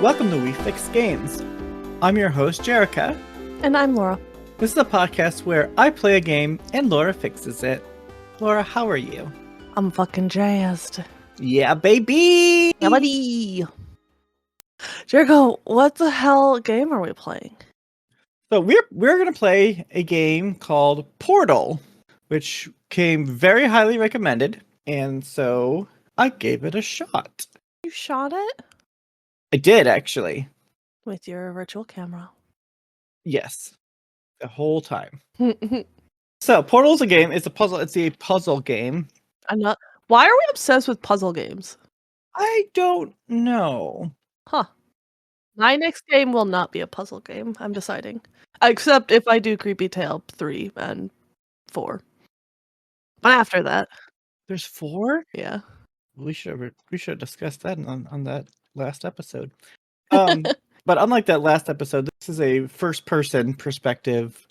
Welcome to We Fix Games. I'm your host, Jerrica. And I'm Laura. This is a podcast where I play a game and Laura fixes it. Laura, how are you? I'm fucking jazzed. Yeah, baby! Yeah, buddy! Jerrica, what the hell game are we playing? So we're gonna play a game called Portal, which came very highly recommended, and so I gave it a shot. You shot it? I did, actually. With your virtual camera. Yes. The whole time. So Portal's a game. It's a puzzle. It's a puzzle game. Why are we obsessed with puzzle games? I don't know. Huh. My next game will not be a puzzle game, I'm deciding. Except if I do Creepy Tale 3 and 4. But after that. There's 4? Yeah. We should have discussed that on that last episode. But unlike that last episode, this is a first-person perspective.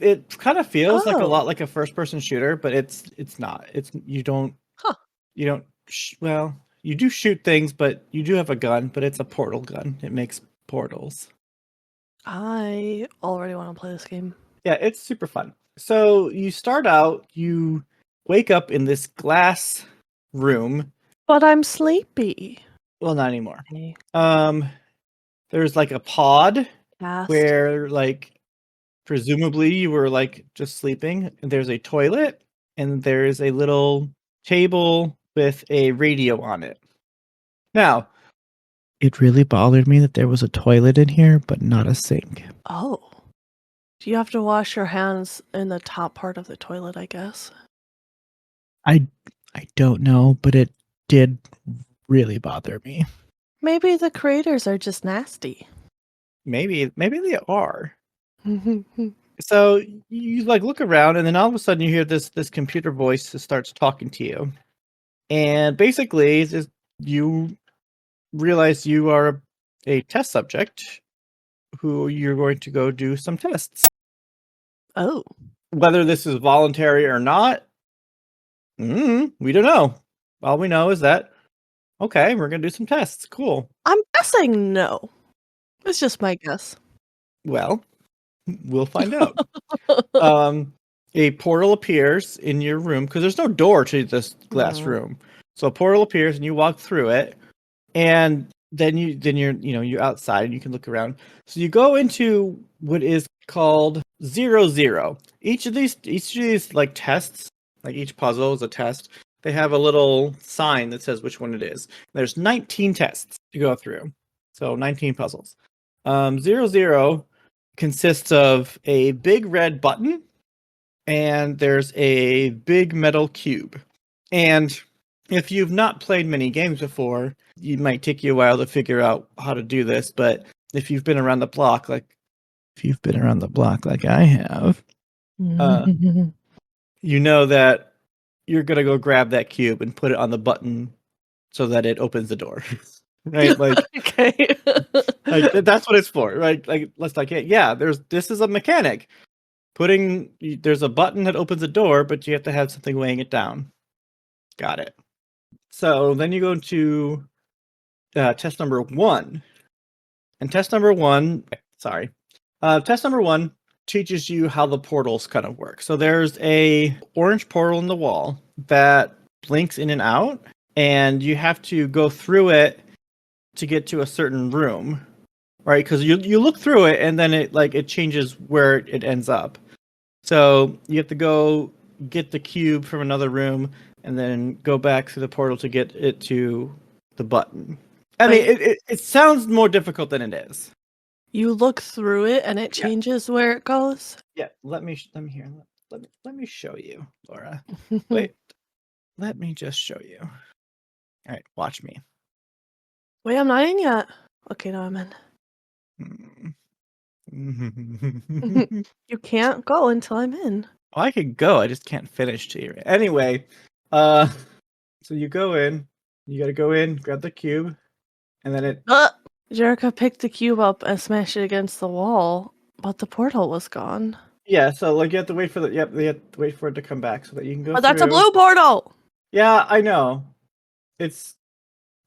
It kind of feels like a lot like a first-person shooter, but it's not. You don't. Huh. You don't. Well, you do shoot things, but you do have a gun. But it's a portal gun. It makes portals. I already want to play this game. Yeah, it's super fun. So you start out. You wake up in this glass room. But I'm sleepy. Well, not anymore. There's like a pod where, like, presumably you were like just sleeping. And there's a toilet, and there's a little table with a radio on it. Now, it really bothered me that there was a toilet in here, but not a sink. Oh. Do you have to wash your hands in the top part of the toilet, I guess? I don't know, but it did really bother me. Maybe the creators are just nasty. Maybe they are. So you like look around, and then all of a sudden you hear this computer voice that starts talking to you, and basically you realize you are a test subject who you're going to go do some tests. Oh. Whether this is voluntary or not, we don't know. All we know is that, okay, we're going to do some tests. Cool. I'm guessing no. It's just my guess. Well, we'll find out. A portal appears in your room because there's no door to this glass room. So a portal appears and you walk through it, and then you're outside and you can look around. So you go into what is called 0-0. Each of these like tests, like each puzzle is a test. They have a little sign that says which one it is. There's 19 tests to go through. So 19 puzzles. 0-0 consists of a big red button, and there's a big metal cube. And if you've not played many games before, it might take you a while to figure out how to do this. But if you've been around the block, like I have, you know that you're gonna go grab that cube and put it on the button so that it opens the door. Right? Like, okay. like that's what it's for, right? Like, this is a mechanic. There's a button that opens a door, but you have to have something weighing it down. Got it. So then you go to test number 1. And test number one teaches you how the portals kind of work. So there's a orange portal in the wall that blinks in and out, and you have to go through it to get to a certain room, right? Because you look through it, and then it changes where it ends up. So you have to go get the cube from another room, and then go back through the portal to get it to the button. I mean, it sounds more difficult than it is. You look through it, and it changes where it goes. Yeah, let me show you, Laura. Wait, let me just show you. All right, watch me. Wait, I'm not in yet. Okay, now I'm in. You can't go until I'm in. Oh, I could go. I just can't finish to you. Anyway, so you go in. You gotta go in, grab the cube, and then it. Jerrica picked the cube up and smashed it against the wall, but the portal was gone. Yeah, so like you have to wait for you have to wait for it to come back so that you can go. But that's a blue portal. Yeah, I know. It's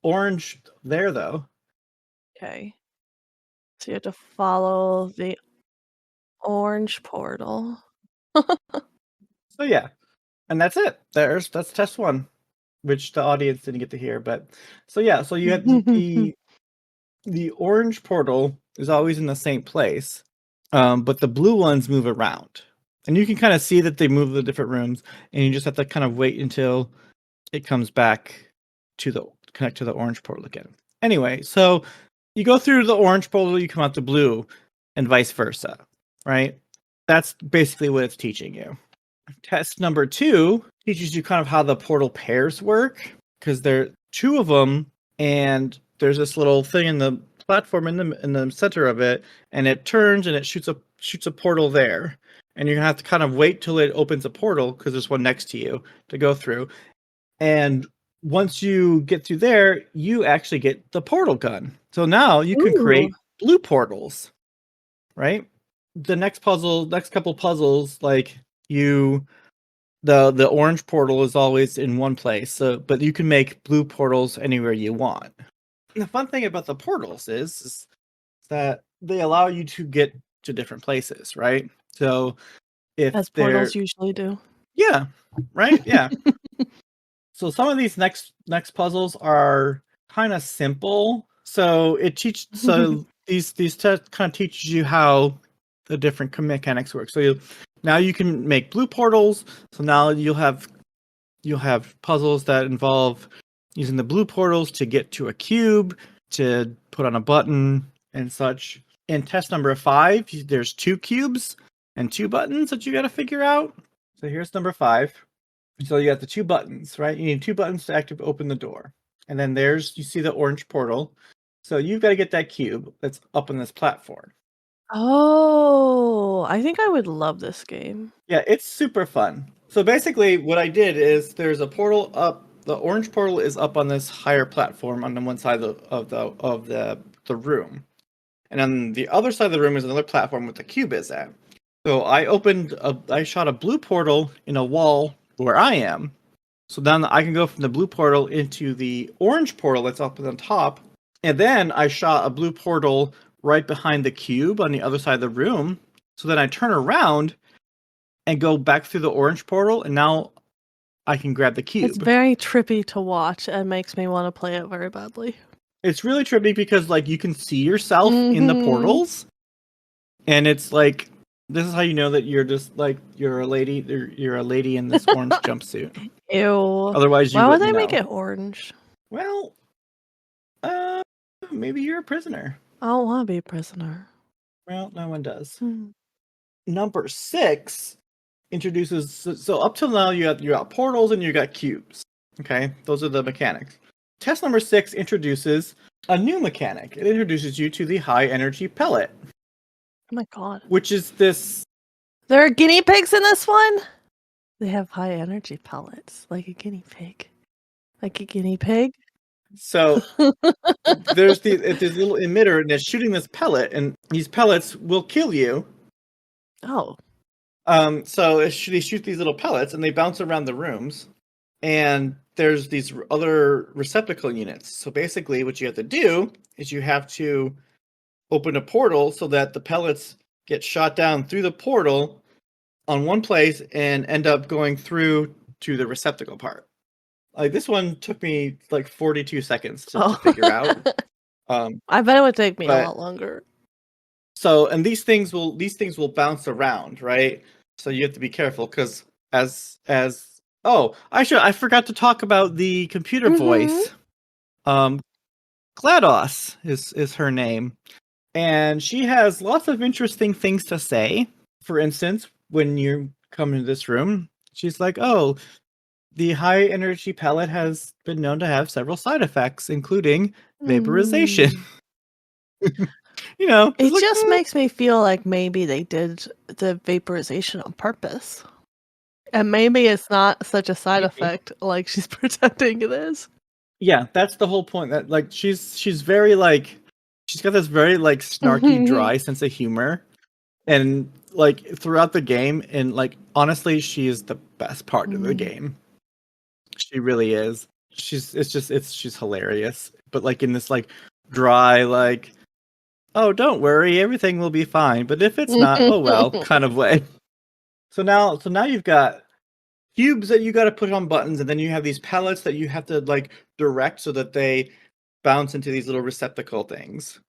orange there though. Okay. So you have to follow the orange portal. So yeah, and that's it. That's test one, which the audience didn't get to hear. But so yeah, so you have the orange portal is always in the same place, but the blue ones move around, and you can kind of see that they move the different rooms, and you just have to kind of wait until it comes back to the connect to the orange portal again. Anyway, so you go through the orange portal, you come out the blue, and vice versa, right? That's basically what it's teaching you. Test number 2 teaches you kind of how the portal pairs work, because there are 2 of them, and there's this little thing in the platform in the center of it, and it turns and it shoots a portal there, and you're gonna have to kind of wait till it opens a portal because there's one next to you to go through. And once you get through there, you actually get the portal gun. So now you can Ooh. create blue portals, right? The next couple puzzles, like the orange portal is always in one place, so but you can make blue portals anywhere you want. And the fun thing about the portals is that they allow you to get to different places, right? So if As they're portals usually do. yeah, right? Yeah. So some of these next puzzles are kind of simple. So these tests kind of teaches you how the different mechanics work. So now you can make blue portals. So now you'll have puzzles that involve using the blue portals to get to a cube, to put on a button and such. In test number 5, there's 2 cubes and 2 buttons that you got to figure out. So here's number 5. So you got the 2 buttons, right? You need 2 buttons to open the door. And then you see the orange portal. So you've got to get that cube that's up on this platform. Oh, I think I would love this game. Yeah, it's super fun. So basically what I did is there's a portal up, the orange portal is up on this higher platform on the one side of the room. And on the other side of the room is another platform with the cube is at. So I shot a blue portal in a wall where I am. So then I can go from the blue portal into the orange portal that's up on top. And then I shot a blue portal right behind the cube on the other side of the room. So then I turn around and go back through the orange portal, and now I can grab the It's cube. very trippy to watch and makes me wanna play it very badly. It's really trippy because like you can see yourself in the Mhm. portals, and it's like this is how you know that you're just like you're a lady. You're a lady in this orange jumpsuit. Ew. Otherwise, you Why would wouldn't they make know. it orange? Well, uh, maybe you're a prisoner. I don't wanna be a prisoner. Well, no one does. Mm. Number 6 introduces so up till now you got portals and you got cubes. Okay, those are the mechanics. Test number 6 introduces a new mechanic. It introduces you to the high energy pellet, Oh my god. which is this. There are guinea pigs in this one? They have high energy pellets, like a guinea pig. Like a guinea pig? So there's this little emitter and it's shooting this pellet, and these pellets will kill you. Oh. So they shoot these little pellets and they bounce around the rooms, and there's these other receptacle units. So basically, what you have to do is you have to open a portal so that the pellets get shot down through the portal on one place and end up going through to the receptacle part. Like this one took me like 42 seconds to Oh. figure out. I bet it would take me a But lot longer. so and these things will bounce around, right? So you have to be careful because as oh, I forgot to talk about the computer Mhm. voice. Um GLaDOS is her name. And she has lots of interesting things to say. For instance, when you come into this room, she's like, "Oh, the high energy pellet has been known to have several side effects, including vaporization." Mm. It's It like, just makes me feel like maybe they did the vaporization on purpose. And maybe it's not such a side maybe. effect like she's pretending it is. Yeah, that's the whole point. That like she's very like she's got this very like snarky, dry sense of humor, and like throughout the game, and like honestly, she is the best part of the Mm. game. She really is. She's hilarious, but like in this like dry, like, oh, don't worry, everything will be fine. But if it's not, oh well, kind of way. So now you've got cubes that you got to put on buttons, and then you have these pellets that you have to like direct so that they bounce into these little receptacle things.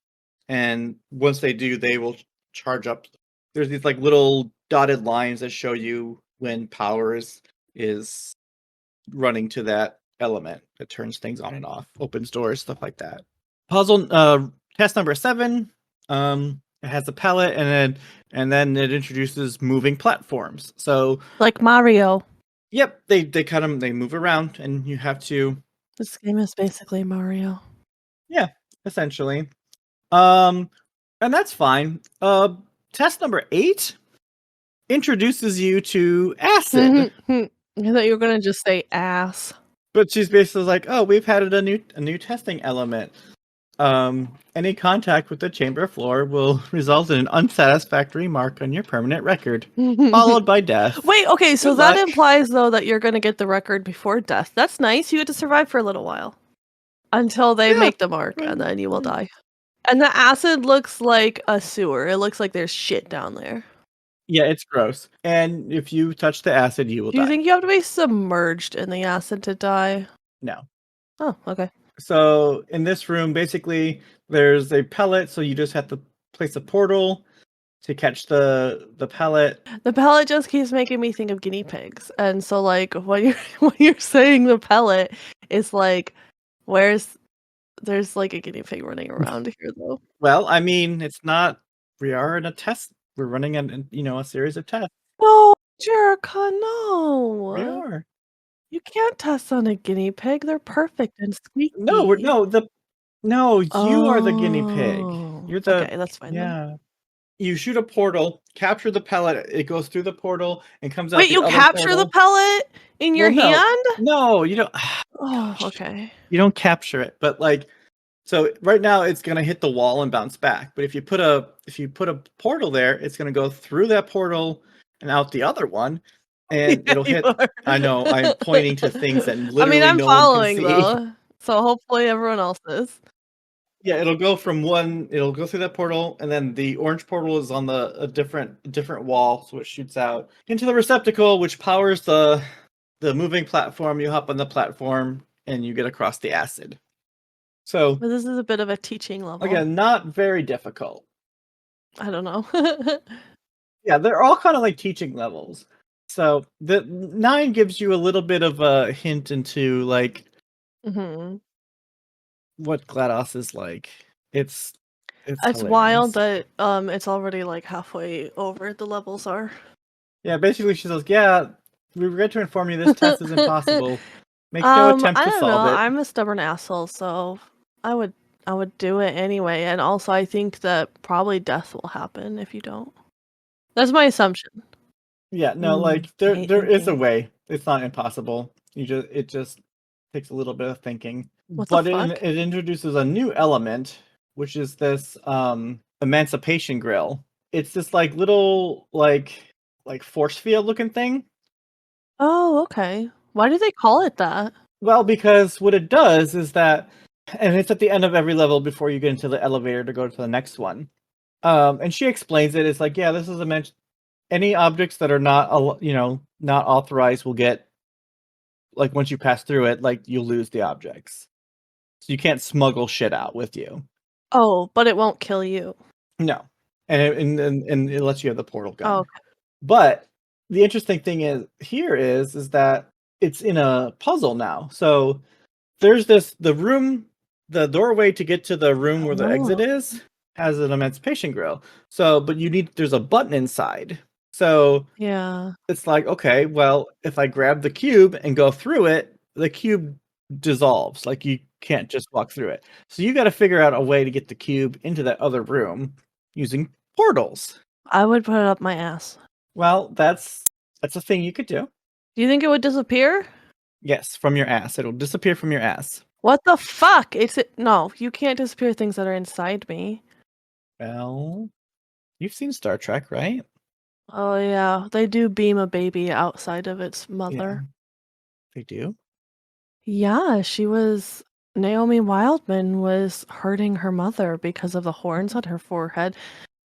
And once they do, they will charge up. There's these like little dotted lines that show you when power is running to that element that turns things on and off, opens doors, stuff like that. Puzzle test number 7. It has a palette, and then it introduces moving platforms. So like Mario. yep, they move around, and you have to. This game is basically Mario. Yeah, essentially. And that's fine. Test number 8 introduces you to acid. I thought you were gonna just say ass. But she's basically like, oh, we've added a new testing element. Any contact with the chamber floor will result in an unsatisfactory mark on your permanent record, followed by death. Wait, okay, so Good that luck. implies though that you're gonna get the record before death. That's nice. You get to survive for a little while until they Yeah. make the mark, and then you will die. And the acid looks like a sewer. It looks like there's shit down there. Yeah, it's gross. And if you touch the acid, you will Do you die. think you have to be submerged in the acid to die? No. Oh, okay. So in this room, basically, there's a pellet, so you just have to place a portal to catch the pellet. The pellet just keeps making me think of guinea pigs. And so like when you're saying the pellet, it's like there's like a guinea pig running around here though. Well, I mean, it's not. We are in a test. We're running a series of tests. No, Jerrica, We no. are. You can't test on a guinea pig. They're perfect and squeaky. No, you are the guinea pig. Oh, You're the okay, that's fine then. yeah. You shoot a portal, capture the pellet. It goes through the portal and comes out Wait, the you other capture the portal. pellet in your Well, hand? no, you don't. Oh, Gosh, okay. you don't capture it, but like, so right now it's gonna hit the wall and bounce back. But if you put a portal there, it's gonna go through that portal and out the other one, and Yeah, it'll you hit. are. I know I'm pointing to things that I mean, literally I'm no one can following see. though, so hopefully everyone else is. Yeah, it'll go from one. It'll go through that portal, and then the orange portal is on a different wall, so it shoots out into the receptacle, which powers the moving platform. You hop on the platform, and you get across the acid. So But this is a bit of a teaching level. again, not very difficult. I don't know. Yeah, they're all kind of like teaching levels. So the 9 gives you a little bit of a hint into like hmm what GLaDOS is like. It's It's wild hilarious. that it's already like halfway over the levels are. Yeah, basically she says, "Yeah, we regret to inform you this test is impossible. Make no attempt I to don't solve know. it." I'm a stubborn asshole, so I would I would do it anyway. And also, I think that probably death will happen if you don't. That's my assumption. Yeah, no, like I there hate there is a thinking. way. It's not impossible. It just takes a little bit of thinking. What the But fuck? it introduces a new element, which is this emancipation grill. It's this like little like force field looking thing. Oh, okay. Why do they call it that? Well, because what it does is that, and it's at the end of every level before you get into the elevator to go to the next one. And she explains it. It's like, yeah, this is any objects that are not authorized will get, like, once you pass through it, like, you'll lose the objects. So you can't smuggle shit out with you. Oh, but it won't kill you. No. And it lets you have the portal Oh, gun. okay. But the interesting thing is that it's in a puzzle now. So there's the doorway to get to the room where the exit Oh. is has an emancipation grill. So, but there's a button inside. So Yeah. it's like, okay, well, if I grab the cube and go through it, the cube dissolves. Like you can't just walk through it. So you got to figure out a way to get the cube into that other room using portals. I would put it up my ass. Well, that's a thing you could do. Do you think it would disappear? Yes, from your ass. It'll disappear from your ass. What the fuck? No, you can't disappear things that are inside me. Well, you've seen Star Trek, right? Oh yeah, they do beam a baby outside of its Yeah, mother. they do. Yeah, she was Naomi Wildman was hurting her mother because of the horns on her forehead,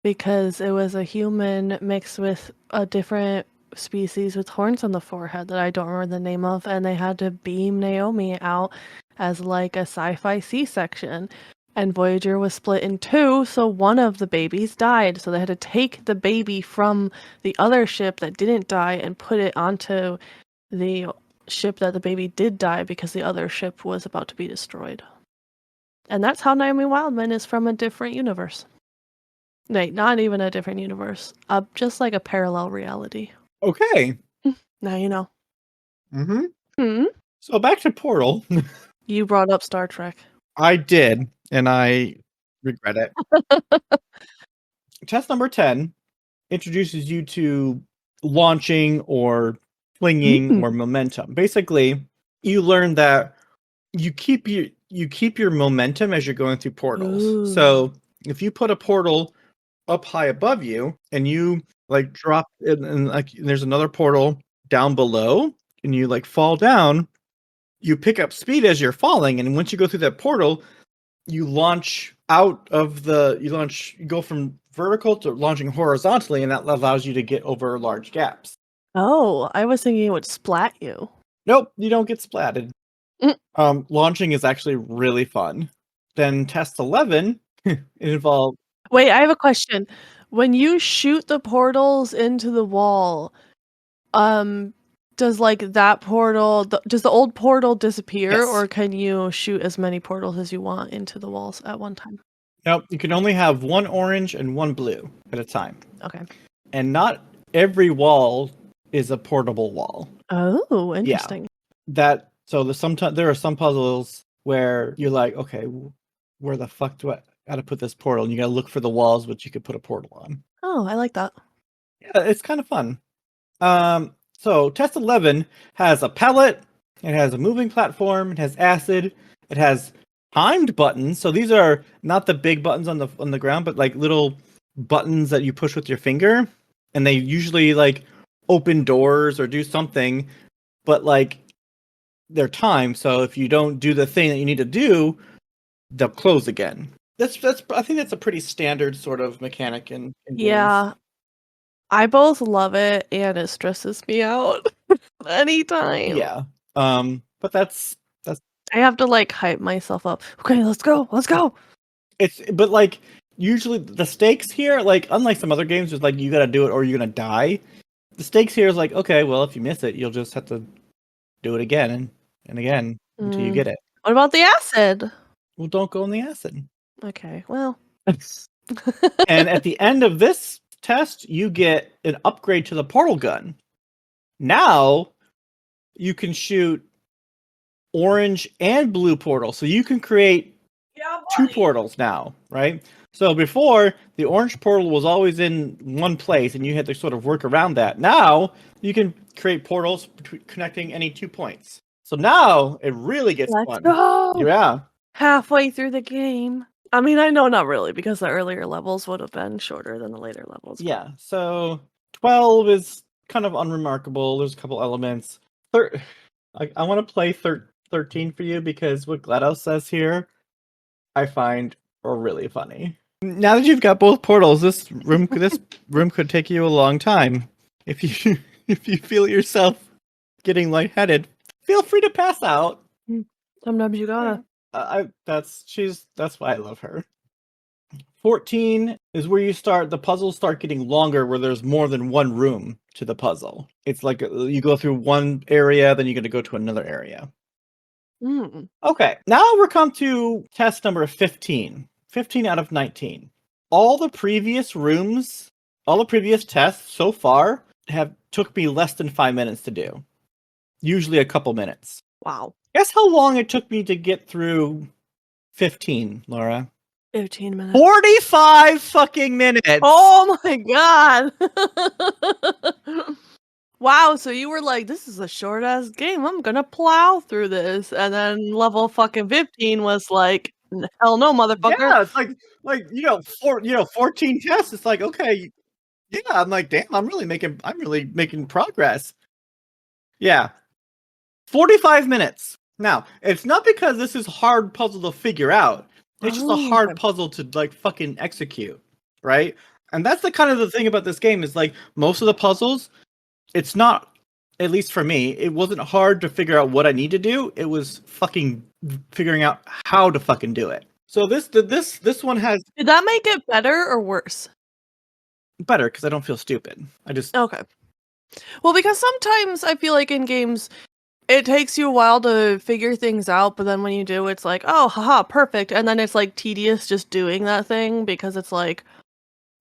because it was a human mixed with a different species with horns on the forehead that I don't remember the name of, and they had to beam Naomi out as like a sci-fi C-section. And Voyager was split in two, so one of the babies died. So they had to take the baby from the other ship that didn't die and put it onto the ship that the baby did die because the other ship was about to be destroyed. And that's how Naomi Wildman is from a different universe. Wait, not even a different universe. Just like a parallel reality. Okay. Now you know. Mm-hmm. Hmm? So back to Portal. You brought up Star Trek. I did, and I regret it. Test number 10 introduces you to launching or flinging or momentum. Basically, you learn that you keep your momentum as you're going through portals. Ooh. So if you put a portal up high above you and you like drop it and like there's another portal down below and you like fall down, you pick up speed as you're falling, and once you go through that portal, you launch you go from vertical to launching horizontally, and that allows you to get over large gaps. Oh, I was thinking it would splat you. Nope, you don't get splatted. Mm. Launching is actually really fun. Then test 11 it involved. Wait, I have a question. When you shoot the portals into the wall, does like that portal, does the old portal disappear, Yes. or can you shoot as many portals as you want into the walls at one time? Nope, you can only have one orange and one blue at a time. Okay. And not every wall is a portable wall. Oh, interesting. So there are some puzzles where you're like, okay, where the fuck do I gotta put this portal? And you gotta look for the walls which you could put a portal on. Oh, I like that. Yeah, it's kind of fun. So test 11 has a pallet, it has a moving platform, it has acid, it has timed buttons. So these are not the big buttons on the ground, but like little buttons that you push with your finger, and they usually like open doors or do something, but like they're timed. So if you don't do the thing that you need to do, they'll close again. That's I think that's a pretty standard sort of mechanic in games. Yeah. I both love it and it stresses me out anytime. Yeah. But that's I have to like hype myself up. Okay, let's go. Let's go. but like usually the stakes here, like unlike some other games, is like you gotta do it or you're gonna die. The stakes here is like, okay, well if you miss it, you'll just have to do it again and again until you get it. What about the acid? Well, don't go in the acid. Okay, well. And at the end of this test, you get an upgrade to the portal gun. Now you can shoot orange and blue portals. So you can create two portals now, right? So before, the orange portal was always in one place and you had to sort of work around that. Now you can create portals connecting any 2 points. So now it really gets fun. Let's go! Yeah. Halfway through the game. I mean, I know not really, because the earlier levels would have been shorter than the later levels. Yeah, so 12 is kind of unremarkable. There's a couple elements. I want to play 13 for you because what GLaDOS says here, I find really funny. Now that you've got both portals, this room could take you a long time. If you feel yourself getting lightheaded, feel free to pass out. Sometimes you gotta. That's why I love her. 14 is where the puzzles start getting longer, where there's more than one room to the puzzle. It's like you go through one area, then you're going to go to another area. Okay, now we're come to test number 15. 15 out of 19. All the previous tests so far took me less than 5 minutes to do. Usually a couple minutes. Wow. Guess how long it took me to get through 15, Laura? 15 minutes. 45 fucking minutes! Oh my god! Wow, so you were like, this is a short-ass game, I'm gonna plow through this, and then level fucking 15 was like, hell no, motherfucker. Yeah, it's like 14 tests, it's like, okay, yeah, I'm like, damn, I'm really making progress. Yeah. 45 minutes. Now, it's not because this is a hard puzzle to figure out. It's just a Oh, hard okay. puzzle to like fucking execute, right? And that's the kind of the thing about this game is like most of the puzzles, it's not, at least for me, it wasn't hard to figure out what I need to do. It was fucking figuring out how to fucking do it. So this one has Did that make it better or worse? better because I don't feel stupid. I just Okay. Well, because sometimes I feel like in games, it takes you a while to figure things out, but then when you do, it's like, oh, haha, perfect. And then it's like tedious just doing that thing because it's like,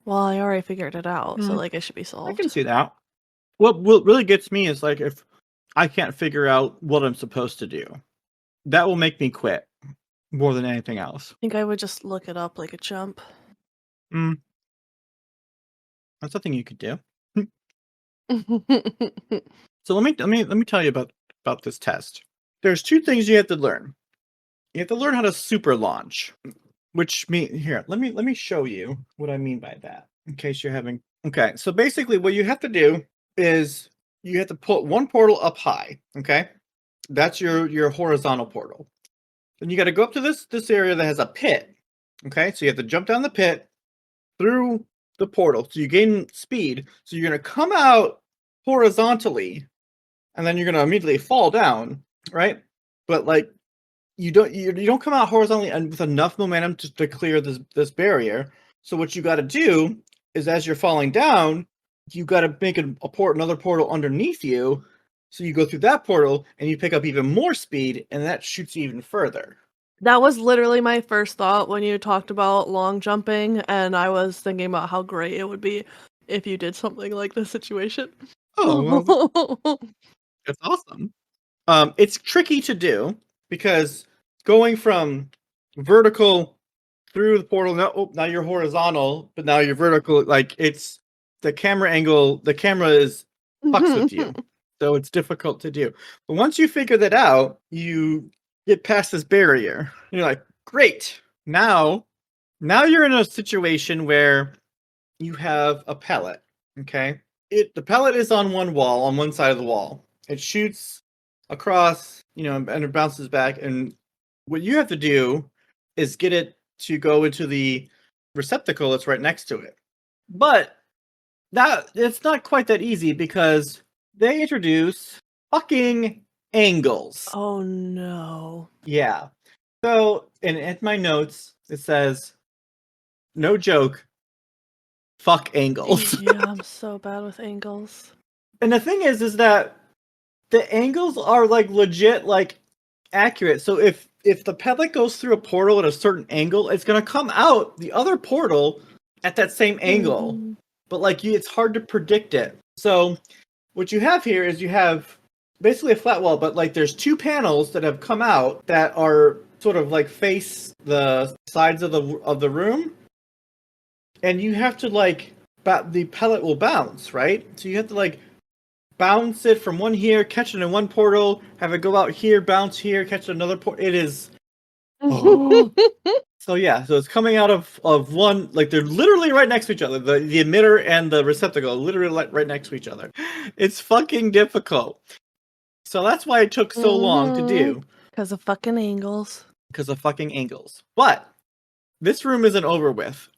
well, I already figured it out, so like it should be I solved. can see that. What really gets me is like if I can't figure out what I'm supposed to do, that will make me quit more than anything else. I think I would just look it up like a chump. Mm, that's something you could do. So let me tell you about this test. There's two things you have to learn. You have to learn how to super launch, which mean here. Let me show you what I mean by that. In case you're having okay. So basically, what you have to do is you have to put one portal up high. Okay, that's your horizontal portal. Then you got to go up to this area that has a pit. Okay, so you have to jump down the pit through the portal. So you gain speed. So you're gonna come out horizontally, and then you're gonna immediately fall down, right? But like you don't come out horizontally and with enough momentum to clear this barrier. So what you got to do is as you're falling down, you got to make another portal underneath you. So you go through that portal and you pick up even more speed, and that shoots you even further. That was literally my first thought when you talked about long jumping, and I was thinking about how great it would be if you did something like this situation. Oh well, that's awesome. It's tricky to do because going from vertical through the portal now you're horizontal, but now you're vertical. Like it's the camera angle. The camera is fucks with you, so it's difficult to do. But once you figure that out, you get past this barrier. You're like, great. Now you're in a situation where you have a pellet. Okay, the pellet is on one side of the wall. It shoots across, and it bounces back. And what you have to do is get it to go into the receptacle that's right next to it. But that it's not quite that easy because they introduce fucking angles. Oh no. Yeah. So, and at my notes it says, no joke, fuck angles. Yeah, I'm so bad with angles. And the thing is that the angles are like legit, like accurate. So if the pellet goes through a portal at a certain angle, it's gonna come out the other portal at that same angle. Mhm. But like it's hard to predict it. So what you have here is you have basically a flat wall, but like there's two panels that have come out that are sort of like face the sides of the room, and you have to like the pellet will bounce, right? So you have to like bounce it from one here, catch it in one portal, have it go out here, bounce here, catch another portal. It is. Oh. So yeah, so it's coming out of one, like they're literally right next to each other. The emitter and the receptacle are literally right next to each other. It's fucking difficult. So that's why it took so long to do. Because of fucking angles. Because of fucking angles. But this room isn't over with.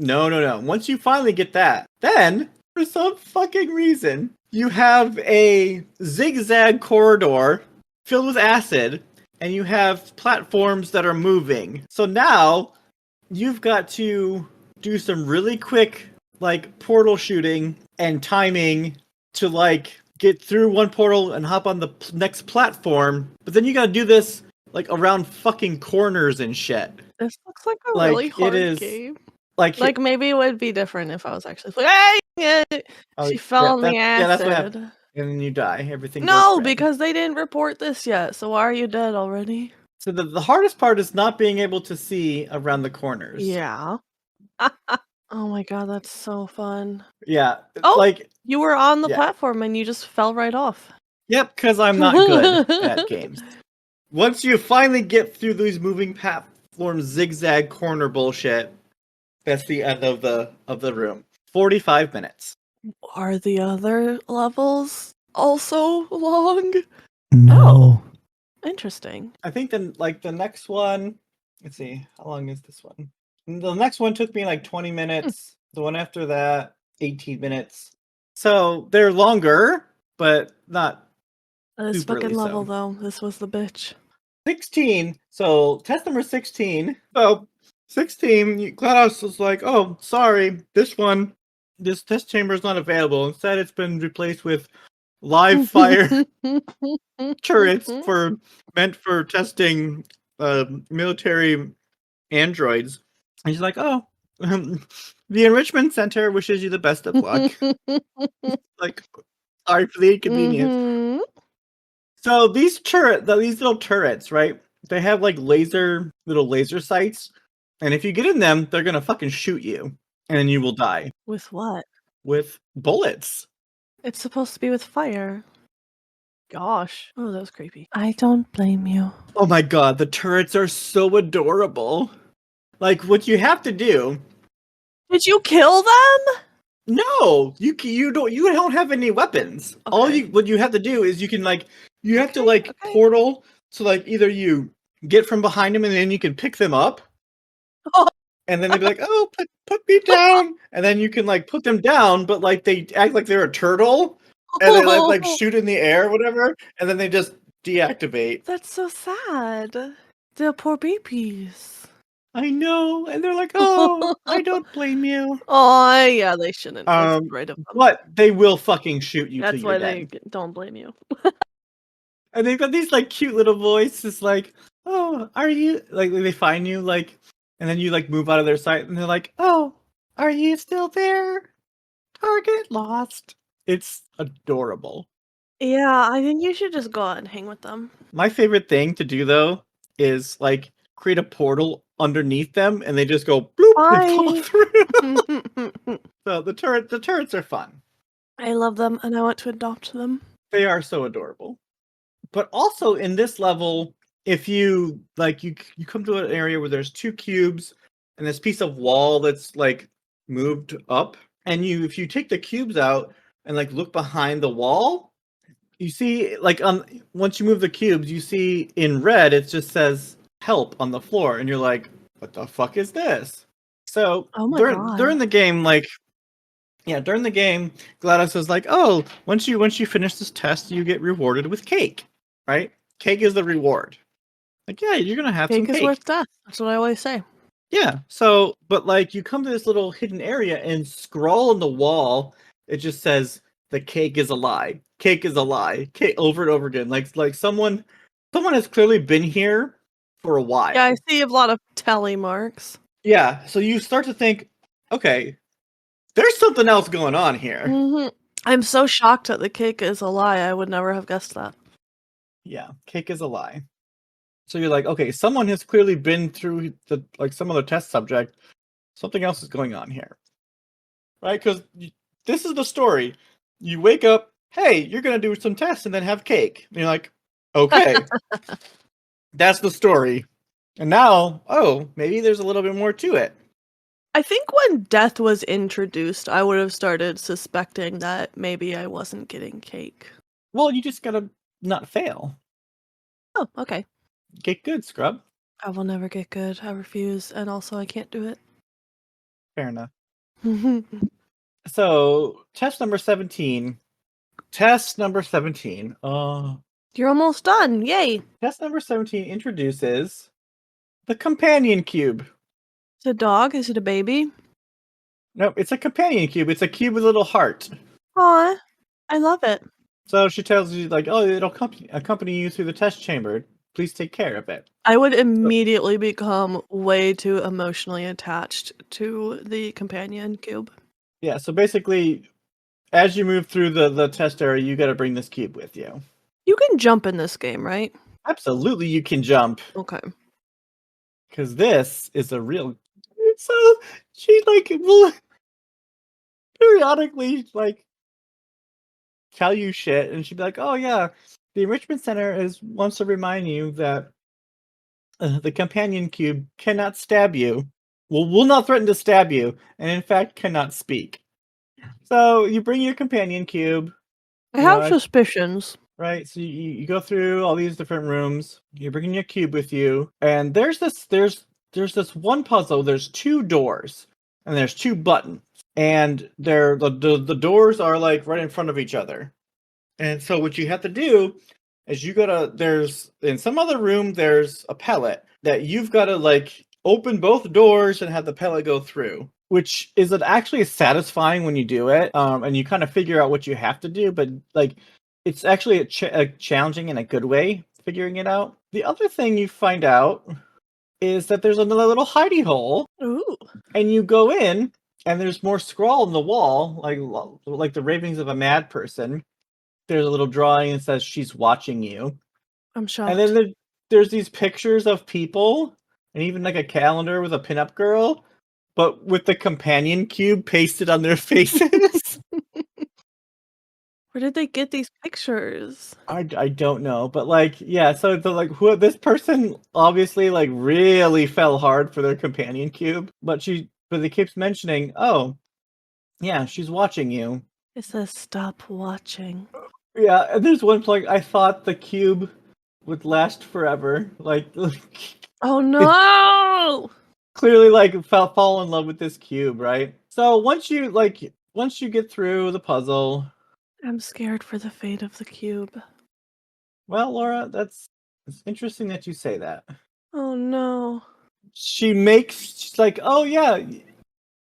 No. Once you finally get that, then for some fucking reason, you have a zigzag corridor filled with acid, and you have platforms that are moving. So now you've got to do some really quick, like, portal shooting and timing to, like, get through one portal and hop on the next platform. But then you gotta do this, like, around fucking corners and shit. This looks like a Like, really it hard is- game. Like maybe it would be different if I was actually like, hey! She fell in the acid. that's what happened. And then you die. Everything No, goes red. because they didn't report this yet. So why are you dead already? So the hardest part is not being able to see around the corners. Yeah. Oh my god, that's so fun. Yeah. Oh, like you were on the yeah. platform and you just fell right off. Yep, because I'm not good at games. Once you finally get through these moving platform zigzag corner bullshit, that's the end of the room. 45 minutes. Are the other levels also long? No. Interesting. I think then like the next one, let's see, how long is this one? The next one took me like 20 minutes. The one after that, 18 minutes. So they're longer, but not This superly fucking level so. though, this was the bitch. 16. So test number 16. So 16, GLaDOS was like, oh, sorry, this test chamber is not available. Instead, it's been replaced with live fire turrets meant for testing military androids. And she's like, oh, the enrichment center wishes you the best of luck. Like, sorry for the inconvenience. Mhm. So these little turrets, right? They have like little laser sights, and if you get in them, they're gonna fucking shoot you, and then you will die With what? with bullets. It's supposed to be with fire. Gosh. Oh, that was creepy. I don't blame you. Oh my god, the turrets are so adorable. Like what you have to do. Did you kill them? No, you don't have any weapons. Okay. What you have to do is you have to like Okay. portal. So like either you get from behind them and then you can pick them up. Oh. And then they'd be like, "Oh, put me down," and then you can like put them down, but like they act like they're a turtle, and they like shoot in the air, or whatever, and then they just deactivate. That's so sad. The poor babies. I know, and they're like, "Oh, I don't blame you." Oh, yeah, they shouldn't. That's right of them. But they will fucking shoot you till That's you're why they dead. don't blame you. And they've got these like cute little voices, like, "Oh, are you?" Like they find you, like, and then you like move out of their sight, and they're like, "Oh, are you still there? Target lost." It's adorable. Yeah, I think you should just go out and hang with them. My favorite thing to do though is like create a portal underneath them, and they just go bloop and fall Bye. through. So the turrets are fun. I love them, and I want to adopt them. They are so adorable. But also in this level, if you like you come to an area where there's two cubes and this piece of wall that's like moved up, and if you take the cubes out and like look behind the wall, you see like once you move the cubes, you see in red it just says help on the floor, and you're like, what the fuck is this? So Oh my during god. the game, during the game, GLaDOS was like, oh, once you finish this test, you get rewarded with cake. Right? Cake is the reward. Like, yeah, you're gonna have some Cake is cake. worth death. That's what I always say. Yeah. So, but like, you come to this little hidden area and scroll on the wall. It just says the cake is a lie. Cake is a lie. Cake over and over again. Like someone has clearly been here for a while. Yeah, I see a lot of tally marks. Yeah. So you start to think, okay, there's something else going on here. Mm-hmm. I'm so shocked that the cake is a lie. I would never have guessed that. Yeah, cake is a lie. So you're like, okay, someone has clearly been through some other test subject. Something else is going on here, right? Because this is the story. You wake up, hey, you're gonna do some tests and then have cake. And you're like, okay, that's the story. And now, oh, maybe there's a little bit more to it. I think when death was introduced, I would have started suspecting that maybe I wasn't getting cake. Well, you just gotta not fail. Oh, okay. Get good, scrub. I will never get good. I refuse, and also I can't do it. Fair enough. So, test number 17. Test number 17. You're almost done. Yay. Test number 17 introduces the companion cube. Is it a dog? Is it a baby? Nope, it's a companion cube. It's a cube with a little heart. Aw, I love it. So she tells you, like, oh, it'll accompany you through the test chamber. Please take care of it. I would immediately become way too emotionally attached to the companion cube. Yeah, so basically, as you move through the test area, you got to bring this cube with you. You can jump in this game, right? Absolutely, you can jump. Okay. Because this is a real... So, she, like, will periodically, like, tell you shit, and she'd be like, oh, yeah, the Enrichment Center wants to remind you that the companion cube cannot stab you. Will not threaten to stab you, and in fact cannot speak. So you bring your companion cube. I have suspicions. right? So you go through all these different rooms. You're bringing your cube with you, and there's this one puzzle. There's 2 doors, and there's 2 buttons, and the doors are like right in front of each other. And so what you have to do is there's in some other room there's a pellet that you've got to like open both doors and have the pellet go through, which is actually satisfying when you do it, and you kind of figure out what you have to do, but like it's actually a challenging in a good way figuring it out. The other thing you find out is that there's another little hidey hole. Ooh. And you go in and there's more scrawl on the wall, like the ravings of a mad person. There's a little drawing that says she's watching you. I'm shocked. And then there's these pictures of people and even like a calendar with a pinup girl, but with the companion cube pasted on their faces. Where did they get these pictures? I don't know, but like, yeah, so this person obviously like really fell hard for their companion cube, but it keeps mentioning, oh, yeah, she's watching you. It says stop watching. Yeah, and there's one like I thought the cube would last forever. Like Oh no! clearly like fall in love with this cube, right? So once you get through the puzzle, I'm scared for the fate of the cube. well, Laura, it's interesting that you say that. Oh no. She's like, oh yeah,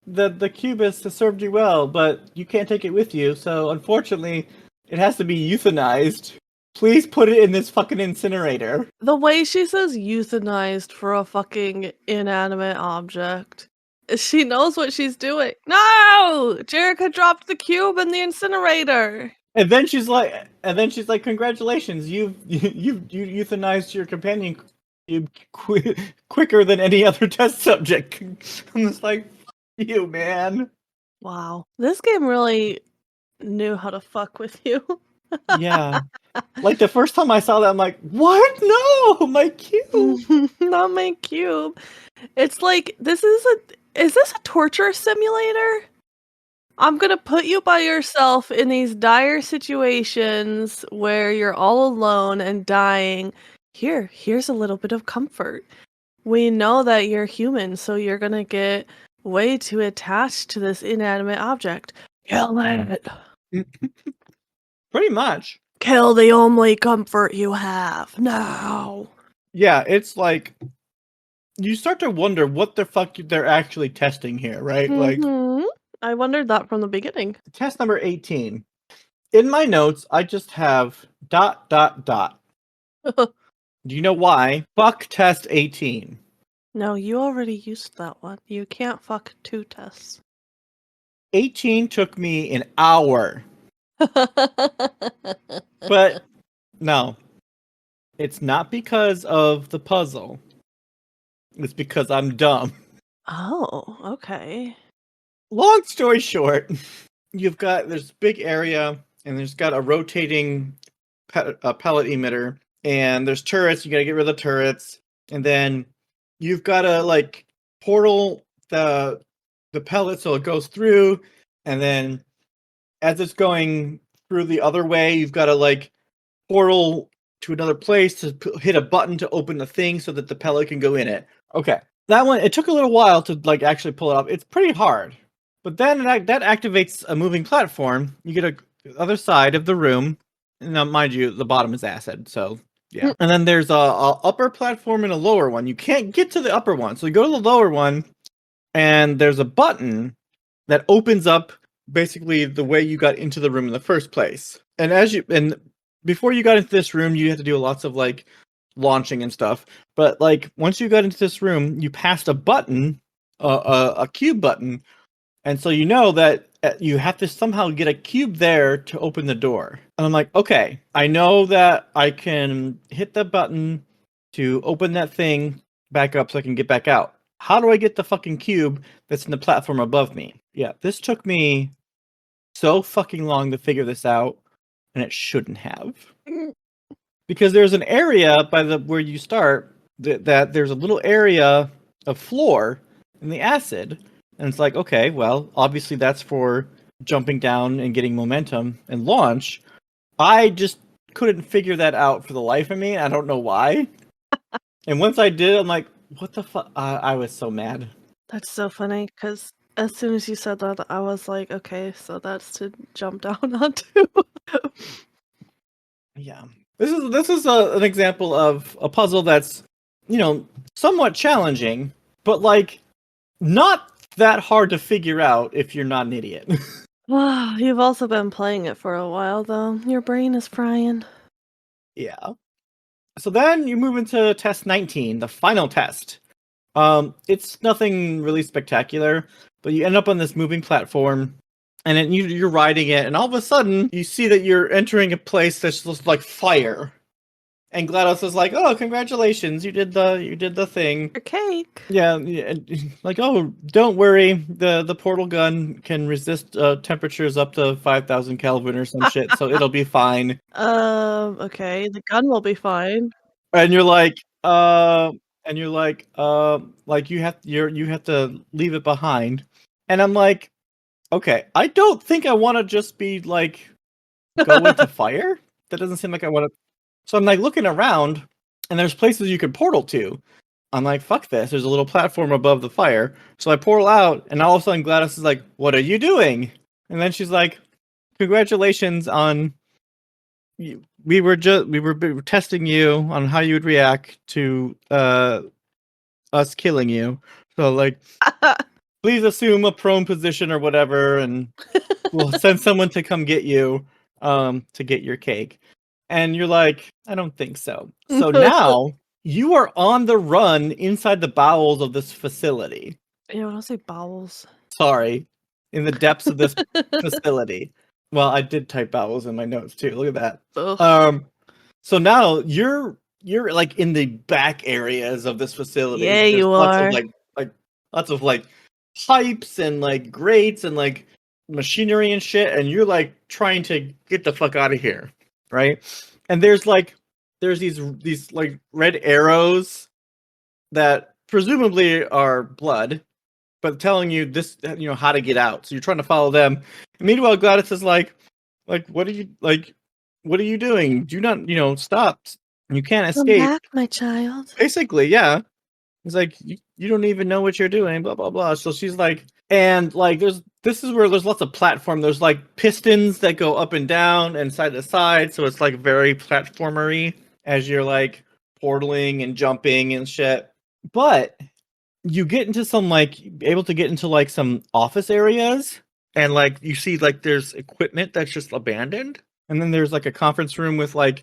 the cube has served you well, but you can't take it with you, so unfortunately it has to be euthanized. Please put it in this fucking incinerator. The way she says euthanized for a fucking inanimate object. She knows what she's doing. No! Jerrica dropped the cube in the incinerator. And then she's like, congratulations, you've euthanized your companion cube quicker than any other test subject. I'm just like, you, man. Wow. This game really knew how to fuck with you. Yeah. Like the first time I saw that, I'm like, what? No, my cube. Not my cube. It's like, is this a torture simulator? I'm gonna put you by yourself in these dire situations where you're all alone and dying. Here's a little bit of comfort. We know that you're human, so you're gonna get way too attached to this inanimate object. Kill it. Pretty much. Kill the only comfort you have. No. Yeah, it's like you start to wonder what the fuck they're actually testing here, right? Like I wondered that from the beginning. test number 18. In my notes, I just have ... Do you know why? Fuck test 18. No, you already used that one. You can't fuck 2 tests. 18 took me an hour. But no, it's not because of the puzzle. It's because I'm dumb. Oh, okay. Long story short, there's a big area and there's got a rotating pellet emitter and there's turrets. You got to get rid of the turrets, and then you've got to like portal the pellet so it goes through, and then as it's going through the other way, you've got to like portal to another place to hit a button to open the thing so that the pellet can go in it. Okay, that one, it took a little while to like actually pull it off. It's pretty hard, but then that activates a moving platform. You get the other side of the room. Now, mind you, the bottom is acid, so yeah. And then there's a upper platform and a lower one. You can't get to the upper one, so you go to the lower one, and there's a button that opens up basically the way you got into the room in the first place. And before you got into this room, you had to do lots of like launching and stuff. But like once you got into this room, you passed a button, a cube button, and so you know that you have to somehow get a cube there to open the door. And I'm like, okay, I know that I can hit the button to open that thing back up so I can get back out. How do I get the fucking cube that's in the platform above me? Yeah, this took me so fucking long to figure this out, and it shouldn't have. Because there's an area where you start that there's a little area of floor in the acid, and it's like, okay, well, obviously that's for jumping down and getting momentum and launch. I just couldn't figure that out for the life of me. I don't know why. And once I did, I'm like, what the fuck? I was so mad. That's so funny because as soon as you said that, I was like, okay, so that's to jump down onto. Yeah. This is an example of a puzzle that's, somewhat challenging, but like not that hard to figure out if you're not an idiot. Wow, you've also been playing it for a while, though. Your brain is frying. Yeah. So then you move into test 19, the final test. It's nothing really spectacular, but you end up on this moving platform, and then you're riding it, and all of a sudden you see that you're entering a place that's just like fire. And GLaDOS is like, "Oh, congratulations! You did the thing." Your cake. Yeah, like, "Oh, don't worry. The portal gun can resist temperatures up to 5,000 Kelvin or some shit, so it'll be fine." Okay, the gun will be fine. And you're like, like you have to leave it behind. And I'm like, okay, I don't think I want to just be like go into fire. That doesn't seem like I want to. So I'm like looking around, and there's places you can portal to. I'm like, fuck this. There's a little platform above the fire. So I portal out, and all of a sudden GLaDOS is like, "What are you doing?" And then she's like, "Congratulations on we were testing you on how you would react to us killing you. So like, please assume a prone position or whatever, and we'll send someone to come get you to get your cake." And you're like, I don't think so. So now you are on the run inside the bowels of this facility. Yeah, I don't say bowels. Sorry, in the depths of this facility. Well, I did type bowels in my notes too. Look at that. Ugh. So now you're like in the back areas of this facility. Yeah, There's you lots are. of lots of like pipes and like grates and like machinery and shit, and you're like trying to get the fuck out of here, right? And there's these like red arrows that presumably are blood, but telling you this, how to get out. So you're trying to follow them. And meanwhile, GLaDOS is like, what are you like? What are you doing? Do not, stop. You can't Come escape. back, my child. Basically, yeah. It's like you don't even know what you're doing. Blah blah blah. So she's like, and like, this is where there's lots of platform. There's like pistons that go up and down and side to side. So it's like very platformery as you're like portaling and jumping and shit. But you get into some like able to get into like some office areas, and like you see like there's equipment that's just abandoned, and then there's like a conference room with like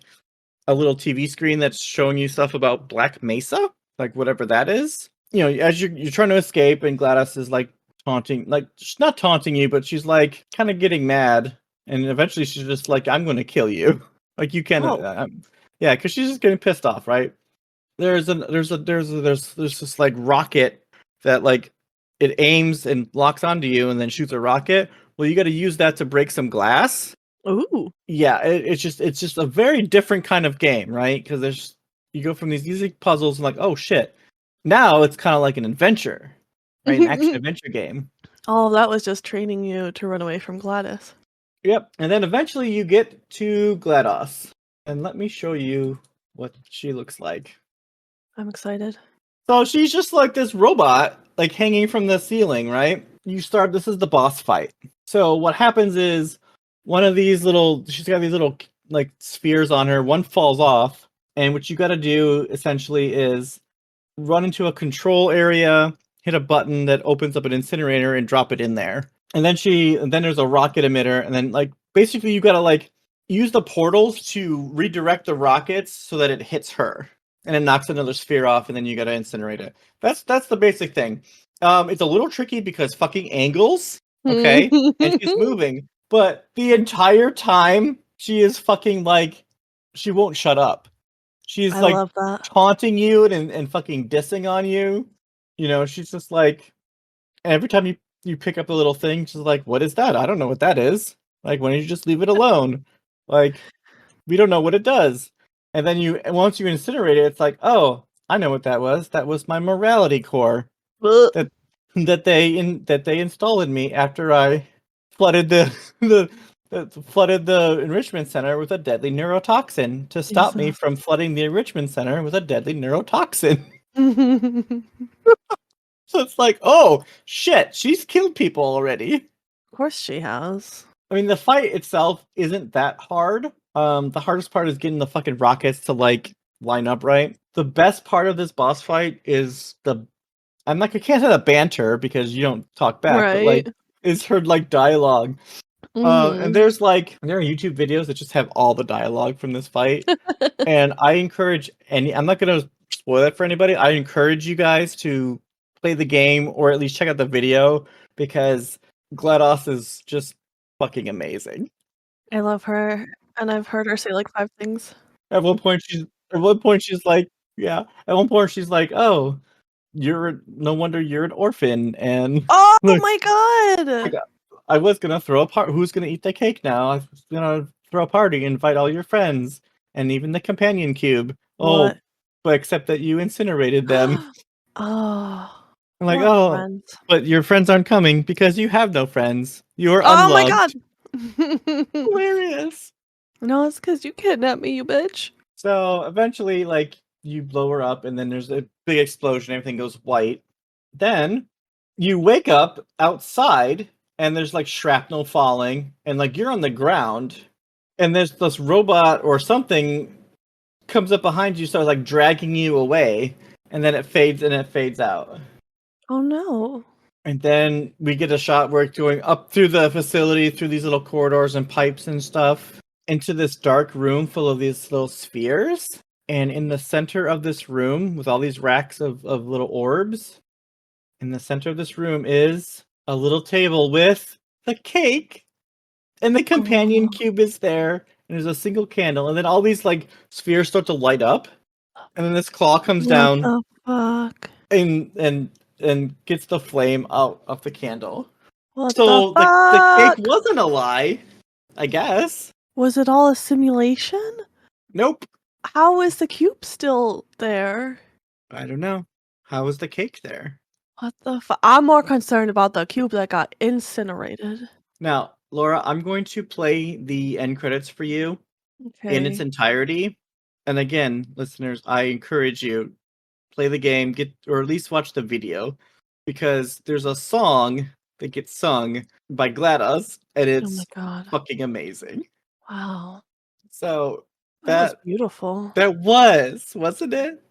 a little TV screen that's showing you stuff about Black Mesa, like whatever that is. As you're trying to escape, and GLaDOS is like taunting, like she's not taunting you, but she's like kind of getting mad, and eventually she's just like, "I'm going to kill you." Like you can't, yeah, because she's just getting pissed off, right? There's this like rocket that like it aims and locks onto you and then shoots a rocket. Well, you got to use that to break some glass. Ooh. Yeah, it's just a very different kind of game, right? Because you go from these easy puzzles and like, oh shit, now it's kind of like an adventure, right? An action adventure game. All of that was just training you to run away from GLaDOS. Yep, and then eventually you get to GLaDOS, and let me show you what she looks like. I'm excited. So she's just like this robot, like hanging from the ceiling, right? This is the boss fight. So what happens is she's got these little like spheres on her, one falls off, and what you got to do essentially is run into a control area, hit a button that opens up an incinerator and drop it in there. And then there's a rocket emitter, and then like basically you got to like use the portals to redirect the rockets so that it hits her. And it knocks another sphere off, and then you gotta incinerate it. That's the basic thing. It's a little tricky because fucking angles, okay? And she's moving, but the entire time she is fucking like, she won't shut up. She's I like love that. taunting you and fucking dissing on you. She's just like, every time you pick up a little thing, she's like, "What is that? I don't know what that is. Like, why don't you just leave it alone? Like, we don't know what it does." And then once you incinerate it, it's like, "Oh, I know what that was. That was my morality core Ugh. that they installed in me after I flooded the flooded the enrichment center with a deadly neurotoxin to stop me Jesus. from flooding the enrichment center with a deadly neurotoxin. So it's like, oh shit, she's killed people already. Of course she has. I mean, the fight itself isn't that hard. The hardest part is getting the fucking rockets to like line up right. The best part of this boss fight is I can't say the banter because you don't talk back, but like Right. is her like dialogue. And Mhm. there are YouTube videos that just have all the dialogue from this fight. And I encourage I'm not gonna spoil it for anybody. I encourage you guys to play the game or at least check out the video because GLaDOS is just fucking amazing. I love her, and I've heard her say like 5 things. At one point she's like, yeah. At one point she's like, "Oh, no wonder you're an orphan." And Oh look, my like, god! I was gonna throw a party. Who's gonna eat the cake now? I was gonna throw a party, invite all your friends, and even the companion cube. Oh, What? but except that you incinerated them. Oh, I'm like, what oh, friends? but your friends aren't coming because you have no friends. You are Oh my god! unloved. Hilarious. No, it's 'cause you kidnapped me, you bitch. So eventually, like, you blow her up, and then there's a big explosion. Everything goes white. Then you wake up outside, and there's like shrapnel falling, and like you're on the ground, and there's this robot or something comes up behind you, starts like dragging you away, and then it fades out. Oh no. And then we get a shot where it's going up through the facility, through these little corridors and pipes and stuff, into this dark room full of these little spheres. And in the center of this room, with all these racks of little orbs, in the center of this room is a little table with the cake. And the companion Oh, cube is there. And there's a single candle. And then all these like spheres start to light up. And then this claw comes what down the fuck? and gets the flame out of the candle. What the So the cake fuck? wasn't a lie, I guess. Was it all a simulation? Nope. How is the cube still there? I don't know. How was the cake there? What the I'm more concerned about the cube that got incinerated. Now, Laura, I'm going to play the end credits for you in its Okay. entirety. And again, listeners, I encourage you play the game, get or at least watch the video because there's a song that gets sung by GLaDOS and Oh my it's god. fucking amazing. Wow. So That was that beautiful. wasn't it?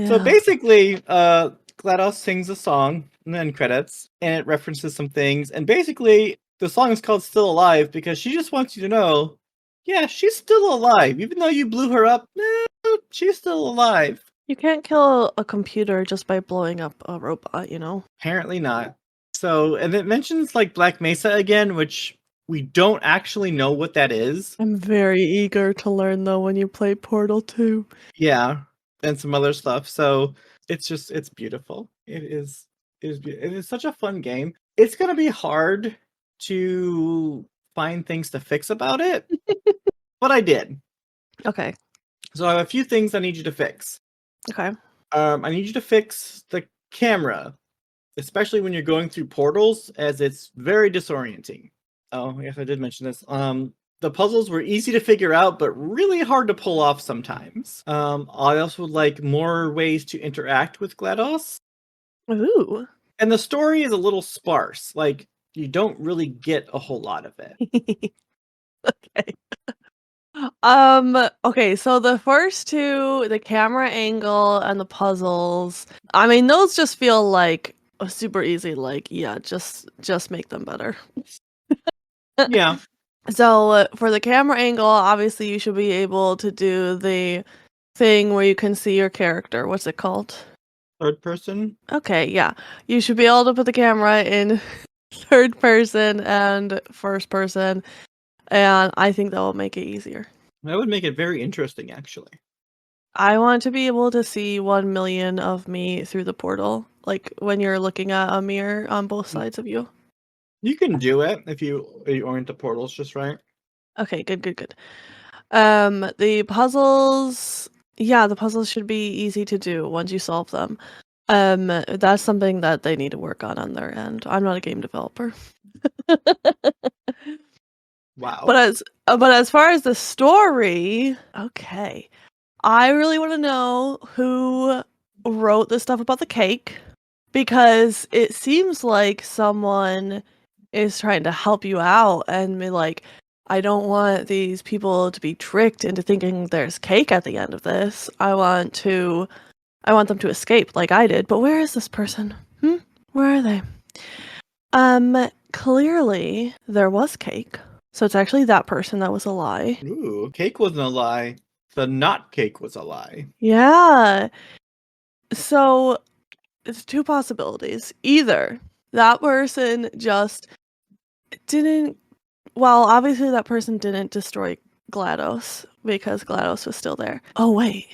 So Yeah. basically, GLaDOS sings a song in the end credits, and it references some things. And basically, the song is called "Still Alive" because she just wants you to know, yeah, she's still alive, even though you blew her up. She's still alive. You can't kill a computer just by blowing up a robot, you know? Apparently not. So, and it mentions like Black Mesa again, which we don't actually know what that is. I'm very eager to learn though when you play Portal 2. Yeah, and some other stuff. So it's beautiful. It is such a fun game. It's gonna be hard to find things to fix about it, but I did. Okay. So I have a few things I need you to fix. Okay. I need you to fix the camera, especially when you're going through portals, as it's very disorienting. Oh, yes, I did mention this. The puzzles were easy to figure out, but really hard to pull off sometimes. I also would like more ways to interact with GLaDOS. Ooh. And the story is a little sparse. Like, you don't really get a whole lot of it. Okay. Okay, so the first two, the camera angle and the puzzles, I mean, those just feel like a super easy, like, yeah, just make them better. Yeah, So for the camera angle, obviously you should be able to do the thing where you can see your character. What's it called? third person. Okay, yeah. You should be able to put the camera in third person and first person, and I think that will make it easier. That would make it very interesting, actually. I want to be able to see 1 million of me through the portal, like when you're looking at a mirror on both sides of you. You can do it if you orient the portals just right. Okay, good, good, good. The puzzles, yeah, the puzzles should be easy to do once you solve them. That's something that they need to work on their end. I'm not a game developer. Wow. But as far as the story, okay. I really want to know who wrote the stuff about the cake because it seems like someone is trying to help you out and be like, I don't want these people to be tricked into thinking there's cake at the end of this. I want them to escape like I did. But where is this person? Where are they? Clearly there was cake. So it's actually that person that was a lie. Ooh, cake wasn't a lie. The not cake was a lie. Yeah. So it's two possibilities. Either that person just didn't, well, obviously that person didn't destroy GLaDOS because GLaDOS was still there. Oh, wait.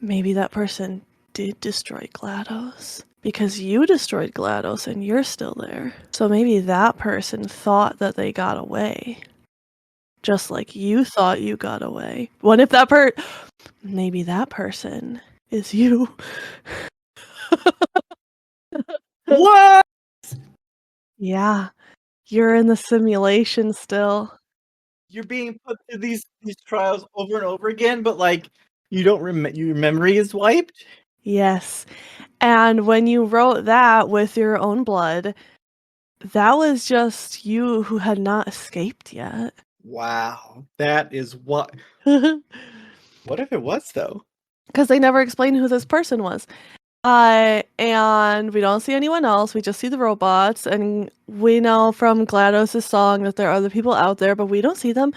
Maybe that person did destroy GLaDOS because you destroyed GLaDOS and you're still there. So maybe that person thought that they got away. Just like you thought you got away. What if maybe that person is you? What? Yeah, you're in the simulation still. You're being put through these trials over and over again, but like you don't your memory is wiped? Yes. And when you wrote that with your own blood, that was just you who had not escaped yet. Wow. That is what. Because What if it was though? they never explained who this person was. And we don't see anyone else. We just see the robots, and we know from GLaDOS' song that there are other people out there, but we don't see them.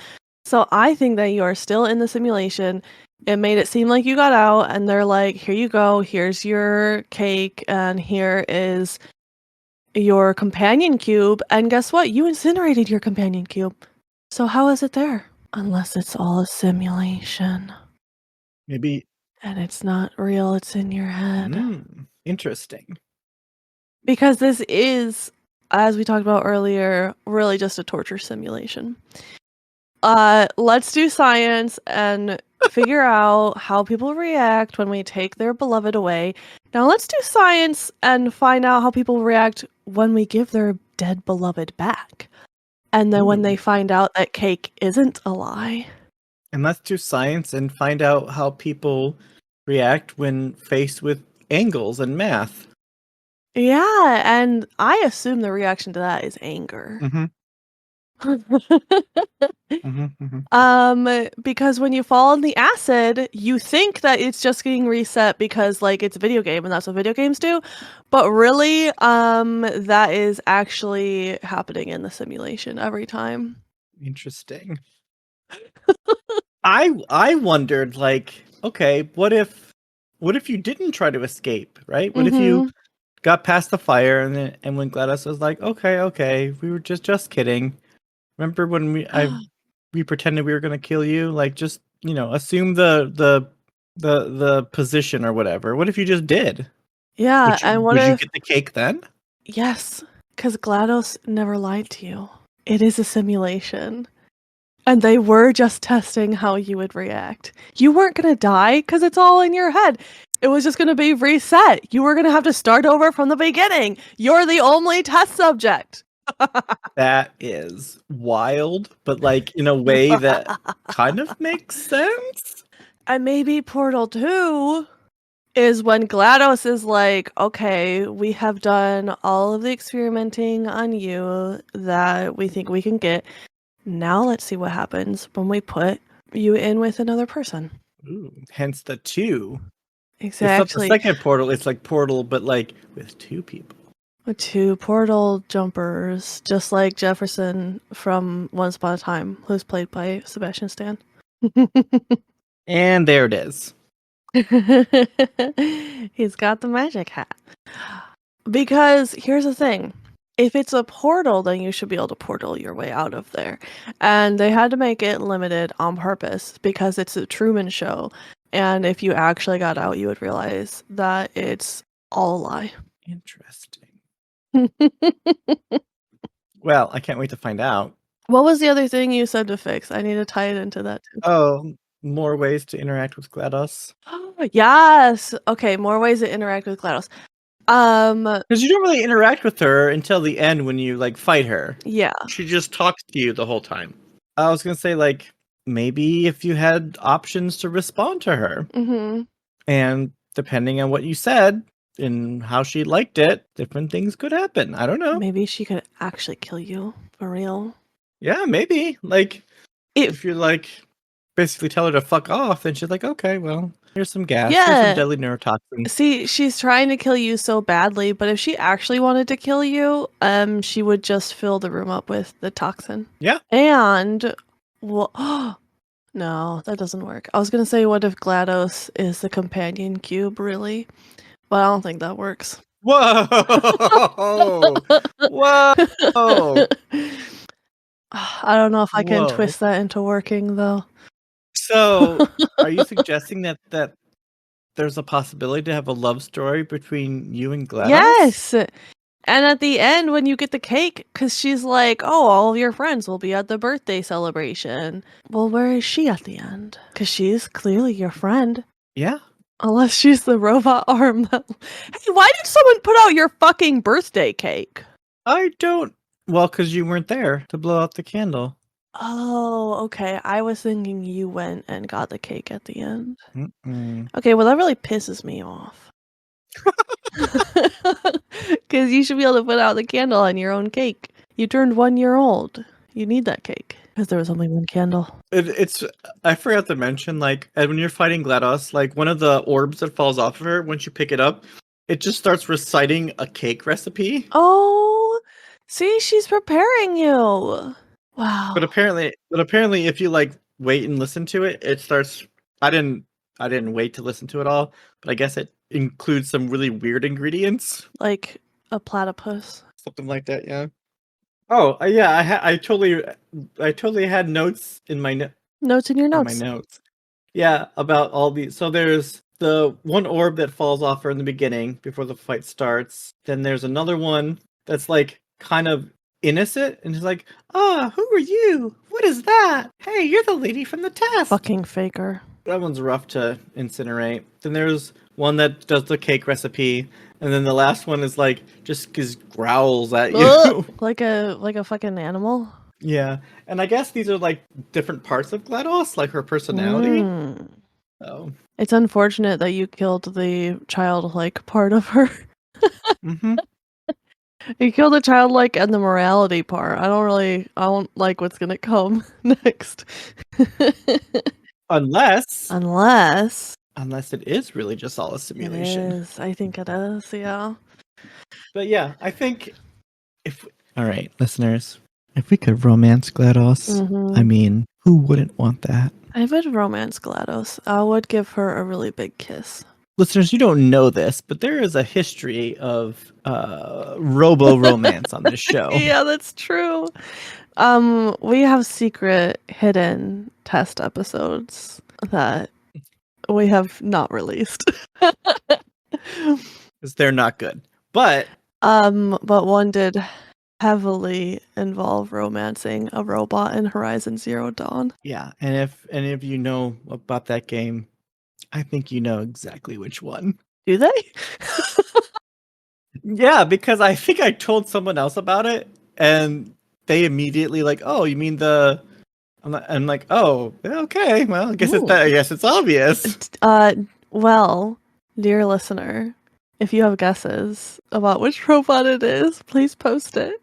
So I think that you are still in the simulation. It made it seem like you got out, and they're like, here you go, here's your cake, and here is your companion cube. And guess what? You incinerated your companion cube. So how is it there? Unless it's all a simulation. Maybe. And it's not real, it's in your head. Interesting. Because this is, as we talked about earlier, really just a torture simulation. Let's do science and figure out how people react when we take their beloved away. Now let's do science and find out how people react when we give their dead beloved back. And then when they find out that cake isn't a lie. And let's do science and find out how people react when faced with angles and math. Yeah, and I assume the reaction to that is anger. Because when you fall in the acid, you think that it's just getting reset because like it's a video game and that's what video games do. But really, that is actually happening in the simulation every time. Interesting. I wondered, like, okay, what if you didn't try to escape, right? What if you got past the fire and when GLaDOS was like, okay, we were just kidding. Remember when we pretended we were gonna kill you? Like, just assume the position or whatever. What if you just did? Yeah, and what would if you get the cake then? Yes, because GLaDOS never lied to you. It is a simulation. And they were just testing how you would react. You weren't gonna die because it's all in your head. It was just gonna be reset. You were gonna have to start over from the beginning. You're the only test subject. That is wild, but like in a way that kind of makes sense. And maybe Portal 2 is when GLaDOS is like, okay, we have done all of the experimenting on you that we think we can get. Now let's see what happens when we put you in with another person. Ooh, hence the 2. Exactly. It's not the second Portal, it's like Portal, but like with 2 people. With 2 portal jumpers, just like Jefferson from Once Upon a Time, who's played by Sebastian Stan. And there it is. He's got the magic hat. Because here's the thing. If it's a portal, then you should be able to portal your way out of there. And they had to make it limited on purpose because it's a Truman Show. And if you actually got out, you would realize that it's all a lie. Interesting. Well, I can't wait to find out. What was the other thing you said to fix? I need to tie it into that too. Oh, more ways to interact with GLaDOS. Yes. Okay, more ways to interact with GLaDOS. Because you don't really interact with her until the end when you like fight her. Yeah. She just talks to you the whole time. I was gonna say, like, maybe if you had options to respond to her, Mm-hmm. and depending on what you said and how she liked it, different things could happen. I don't know. Maybe she could actually kill you for real. Yeah, maybe. Like, If if you like basically tell her to fuck off, then she's like, okay, well, here's some gas, here's some yeah, deadly neurotoxin. see, she's trying to kill you so badly, but if she actually wanted to kill you, she would just fill the room up with the toxin. Yeah. And well, no, that doesn't work. I was gonna say, what if GLaDOS is the companion cube, really? But I don't think that works. Whoa! Whoa! I don't know if I can Whoa! twist that into working though. So, are you suggesting that there's a possibility to have a love story between you and GLaDOS? Yes. And at the end, when you get the cake, because she's like, oh, all of your friends will be at the birthday celebration. Well, where is she at the end? Because she's clearly your friend. Yeah. Unless she's the robot arm that. Hey, why did someone put out your fucking birthday cake? I don't. Well, because you weren't there to blow out the candle. Oh, okay. I was thinking you went and got the cake at the end. Mm-mm. Okay, well, that really pisses me off. Because you should be able to put out the candle on your own cake. You turned 1 year old. You need that cake. Because there was only one candle. It's. I forgot to mention, like, and when you're fighting GLaDOS, like, one of the orbs that falls off of her, once you pick it up, it just starts reciting a cake recipe. Oh, see, she's preparing you. Wow. But apparently, if you like wait and listen to it, it starts. I didn't wait to listen to it all, but I guess it includes some really weird ingredients, Like a platypus. something like that. Yeah. Oh, yeah. I totally had notes in my Notes in your in my notes. notes. Yeah, about all these. So there's the one orb that falls off her in the beginning before the fight starts. Then there's another one that's like kind of innocent and she's like, "Ah, who are you? What is that? Hey, you're the lady from the test." Fucking faker. That one's rough to incinerate. Then there's one that does the cake recipe, and then the last one is like just growls at you. Ugh, like a fucking animal. Yeah, and I guess these are like different parts of GLaDOS, like her personality. Mm. So, It's unfortunate that you killed the childlike part of her. mhm. You killed the childlike and the morality part. I don't like what's gonna come next. Unless Unless it is really just all a it simulation. is. I think it is, yeah. But yeah, I think all right, listeners, if we could romance GLaDOS, Mhm. I mean, who wouldn't want that? I would romance GLaDOS. I would give her a really big kiss. Listeners, you don't know this, but there is a history of robo romance on this show. Yeah, that's true. We have secret hidden test episodes that we have not released. Because they're not good. But one did heavily involve romancing a robot in Horizon Zero Dawn. yeah, and if any of you know about that game, I think you know exactly which one. Do they? Yeah, because I think I told someone else about it, and they immediately like, "Oh, you mean the?" I'm like, "Oh, okay. Well, I guess Ooh. I guess it's obvious." Well, dear listener, if you have guesses about which robot it is, please post it.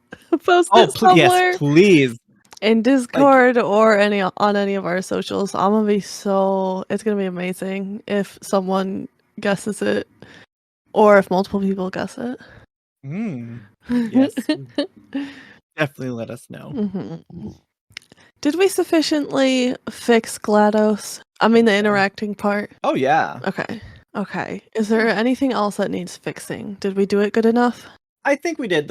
Post it somewhere. Yes, please. In Discord or on any of our socials. I'm gonna be it's gonna be amazing if someone guesses it. Or if multiple people guess it. Yes. Definitely let us know. Mm-hmm. Did we sufficiently fix GLaDOS? I mean the interacting part. Oh yeah. Okay. Is there anything else that needs fixing? Did we do it good enough? I think we did.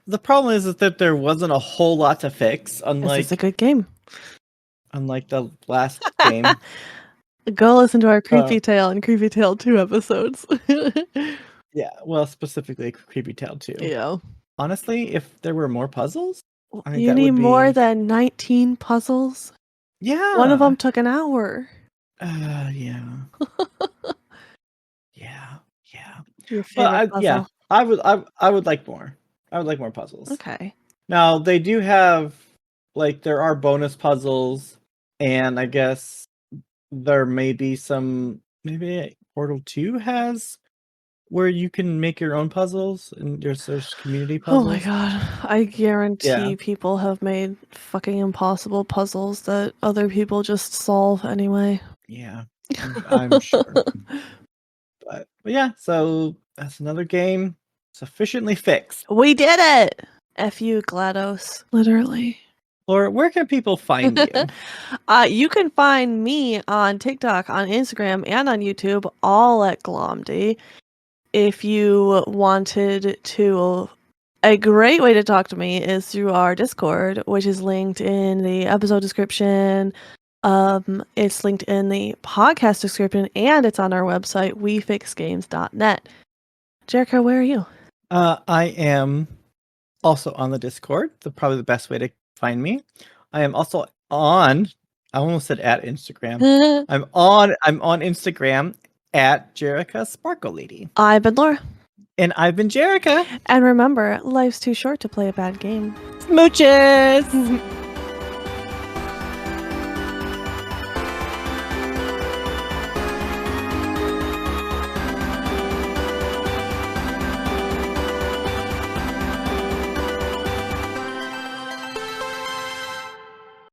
The problem is that there wasn't a whole lot to fix, This is a good game. unlike the last game. Go listen to our Creepy Tale and Creepy Tale 2 episodes. Yeah, well, specifically Creepy Tale 2. Yeah. Honestly, if there were more puzzles, I think You that need would be... more than 19 puzzles? Yeah. One of them took an hour. Yeah. Your favorite puzzle? Yeah, I would like more. I would like more puzzles. Okay. Now, they do have like there are bonus puzzles, and I guess there may be some. Maybe Portal 2 has where you can make your own puzzles, and there's community puzzles. Oh my god. I guarantee people have made fucking impossible puzzles that other people just solve anyway. Yeah, I'm sure. But yeah, so that's another game sufficiently fixed. We did it! F you, GLaDOS. Literally. Laura, where can people find you? You can find me on TikTok, on Instagram, and on YouTube, all at Glomdy. If you wanted to, a great way to talk to me is through our Discord, which is linked in the episode description. It's linked in the podcast description, and it's on our website, wefixgames.net. Jerrica, where are you? I am also on the Discord. Probably the best way to find me. I am also on. I almost said at Instagram. I'm on Instagram at Jerrica Sparkle Lady. I've been Laura. And I've been Jerrica. And remember, life's too short to play a bad game. Smooches!